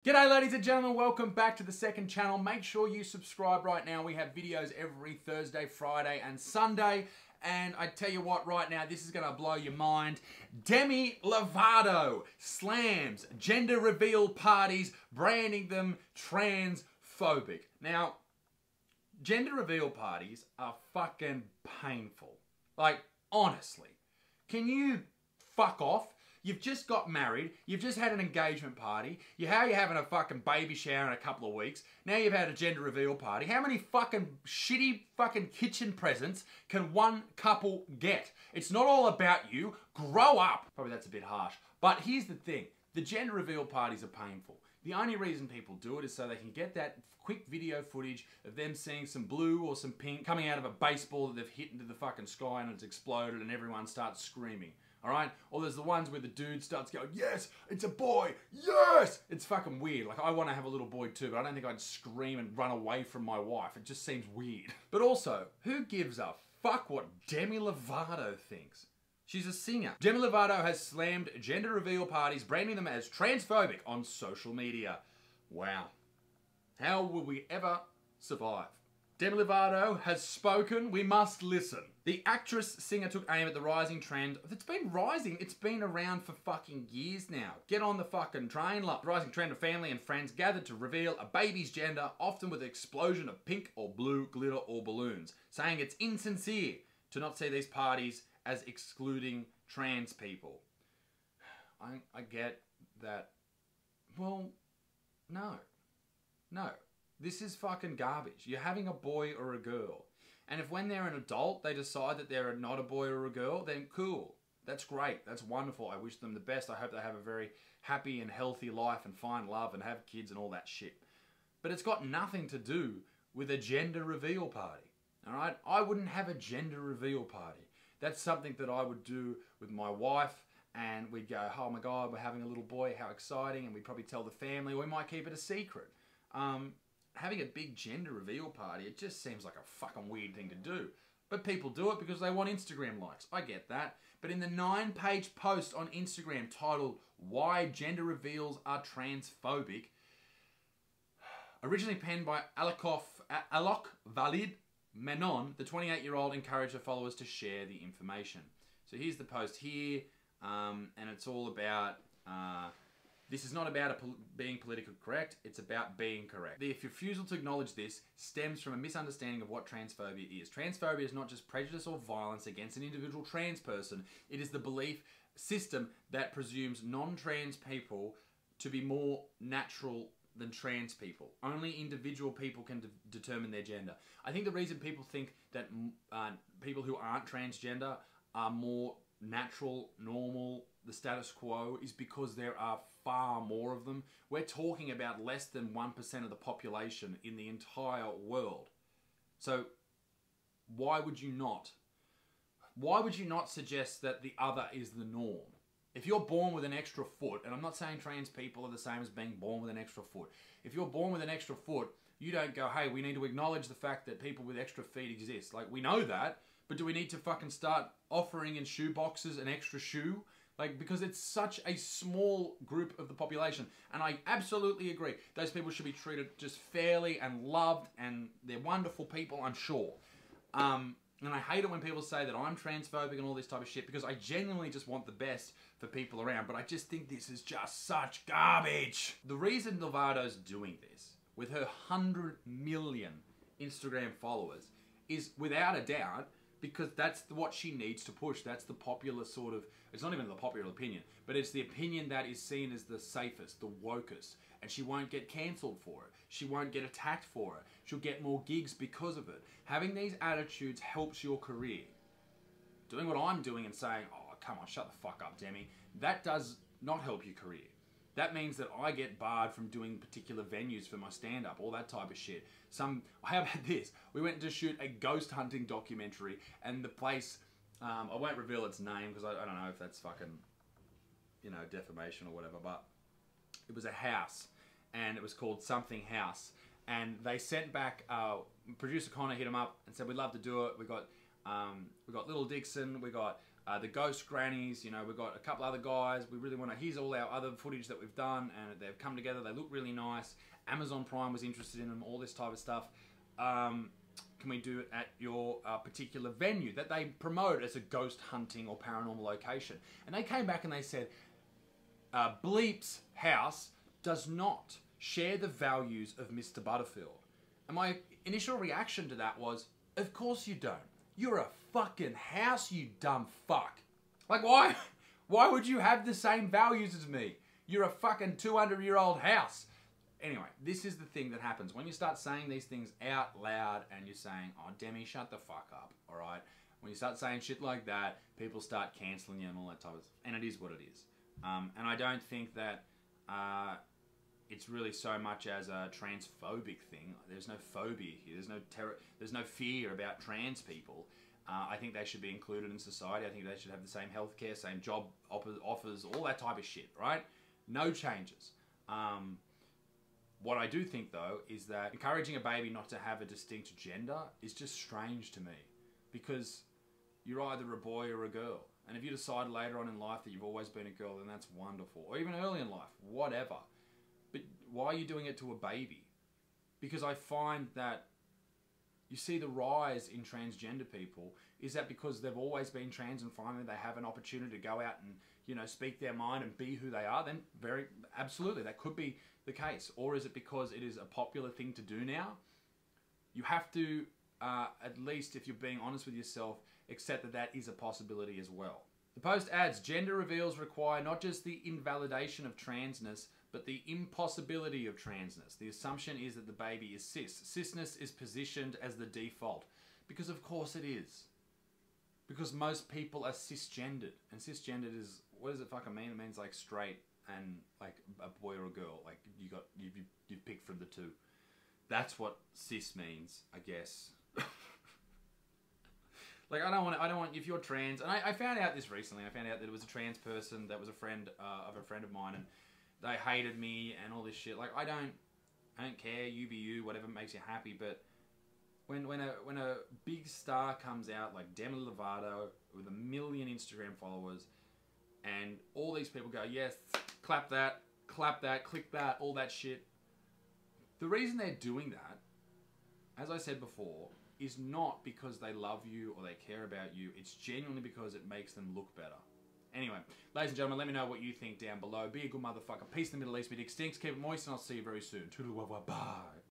G'day ladies and gentlemen, welcome back to the second channel. Make sure you subscribe right now. We have videos every Thursday, Friday and Sunday. And I tell you what, right now, this is going to blow your mind. Demi Lovato slams gender reveal parties, branding them transphobic. Now, gender reveal parties are fucking painful. Like, honestly. Can you fuck off? You've just got married, you've just had an engagement party, you're having a fucking baby shower in a couple of weeks, now you've had a gender reveal party. How many fucking shitty fucking kitchen presents can one couple get? It's not all about you, grow up. Probably that's a bit harsh. But here's the thing, the gender reveal parties are painful. The only reason people do it is so they can get that quick video footage of them seeing some blue or some pink coming out of a baseball that they've hit into the fucking sky and it's exploded and everyone starts screaming. Alright? Or there's the ones where the dude starts going, yes, it's a boy, yes! It's fucking weird. Like, I want to have a little boy too, but I don't think I'd scream and run away from my wife. It just seems weird. But also, who gives a fuck what Demi Lovato thinks? She's a singer. Demi Lovato has slammed gender reveal parties, branding them as transphobic on social media. Wow. How will we ever survive? Demi Lovato has spoken, we must listen. The actress-singer took aim at the rising trend. It's been rising, it's been around for fucking years now. Get on the fucking train, love. The rising trend of family and friends gathered to reveal a baby's gender, often with an explosion of pink or blue glitter or balloons, saying it's insincere to not see these parties as excluding trans people. I get that. Well, no. No. This is fucking garbage. You're having a boy or a girl. And if when they're an adult, they decide that they're not a boy or a girl, then cool. That's great. That's wonderful. I wish them the best. I hope they have a very happy and healthy life and find love and have kids and all that shit. But it's got nothing to do with a gender reveal party. Alright? I wouldn't have a gender reveal party. That's something that I would do with my wife, and we'd go, oh my god, we're having a little boy, how exciting, and we'd probably tell the family, or we might keep it a secret. Having a big gender reveal party, it just seems like a fucking weird thing to do. But people do it because they want Instagram likes. I get that. But in the 9-page post on Instagram titled, Why Gender Reveals Are Transphobic, originally penned by Alok Valid Menon, the 28-year-old encouraged her followers to share the information. So here's the post here, and it's all about... this is not about being politically correct, it's about being correct. The refusal to acknowledge this stems from a misunderstanding of what transphobia is. Transphobia is not just prejudice or violence against an individual trans person, it is the belief system that presumes non-trans people to be more natural than trans people. Only individual people can determine their gender. I think the reason people think that people who aren't transgender are more natural, normal, the status quo, is because there are far more of them. We're talking about less than 1% of the population in the entire world. So why would you not suggest that the other is the norm? If you're born with an extra foot, and I'm not saying trans people are the same as being born with an extra foot. If you're born with an extra foot, you don't go, hey, we need to acknowledge the fact that people with extra feet exist. Like, we know that, but do we need to fucking start offering in shoe boxes an extra shoe? Like, because it's such a small group of the population. And I absolutely agree. Those people should be treated just fairly and loved, and they're wonderful people, I'm sure. And I hate it when people say that I'm transphobic and all this type of shit, because I genuinely just want the best for people around. But I just think this is just such garbage. The reason Lovato's doing this, with her 100 million Instagram followers, is without a doubt because that's what she needs to push. That's the popular sort of, it's not even the popular opinion, but it's the opinion that is seen as the safest, the wokest. And she won't get cancelled for it. She won't get attacked for it. She'll get more gigs because of it. Having these attitudes helps your career. Doing what I'm doing and saying, oh, come on, shut the fuck up, Demi, that does not help your career. That means that I get barred from doing particular venues for my stand-up, all that type of shit. How about this? We went to shoot a ghost hunting documentary, and the place, I won't reveal its name because I don't know if that's fucking, you know, defamation or whatever, but it was a house, and it was called Something House, and they sent back, producer Connor hit him up and said, we'd love to do it. We got Little Dixon, we got The ghost grannies, you know, we've got a couple other guys. We really want to, here's all our other footage that we've done, and they've come together. They look really nice. Amazon Prime was interested in them, all this type of stuff. Can we do it at your particular venue that they promote as a ghost hunting or paranormal location? And they came back and they said, Bleep's house does not share the values of Mr. Butterfield. And my initial reaction to that was, of course you don't. You're a fucking house, you dumb fuck. Like, why? Why would you have the same values as me? You're a fucking 200-year-old house. Anyway, this is the thing that happens. When you start saying these things out loud and you're saying, oh, Demi, shut the fuck up, all right? When you start saying shit like that, people start cancelling you and all that type of stuff. And it is what it is. And I don't think that it's really so much as a transphobic thing. There's no phobia here. There's no terror. There's no fear about trans people. I think they should be included in society. I think they should have the same healthcare, same job offers, all that type of shit, right? No changes. What I do think, though, is that encouraging a baby not to have a distinct gender is just strange to me. Because you're either a boy or a girl. And if you decide later on in life that you've always been a girl, then that's wonderful. Or even early in life, whatever. But why are you doing it to a baby? Because I find that you see the rise in transgender people is that because they've always been trans and finally they have an opportunity to go out and, you know, speak their mind and be who they are, then absolutely, that could be the case. Or is it because it is a popular thing to do now? You have to, at least if you're being honest with yourself, accept that that is a possibility as well. The post adds, gender reveals require not just the invalidation of transness, but the impossibility of transness. The assumption is that the baby is cis. Cisness is positioned as the default. Because of course it is. Because most people are cisgendered. And cisgendered is, what does it fucking mean? It means like straight and like a boy or a girl. Like you picked from the two. That's what cis means, I guess. Like, I don't want, if you're trans, and I found out this recently, I found out that it was a trans person that was a friend of a friend of mine, and they hated me and all this shit. Like, I don't care, you be you, whatever makes you happy, but when a big star comes out, like Demi Lovato, with 1 million Instagram followers, and all these people go, yes, clap that, click that, all that shit. The reason they're doing that, as I said before, is not because they love you or they care about you. It's genuinely because it makes them look better. Anyway, ladies and gentlemen, let me know what you think down below. Be a good motherfucker. Peace in the Middle East. Be extinct. Keep it moist, and I'll see you very soon. Toodle-wah-wah. Bye.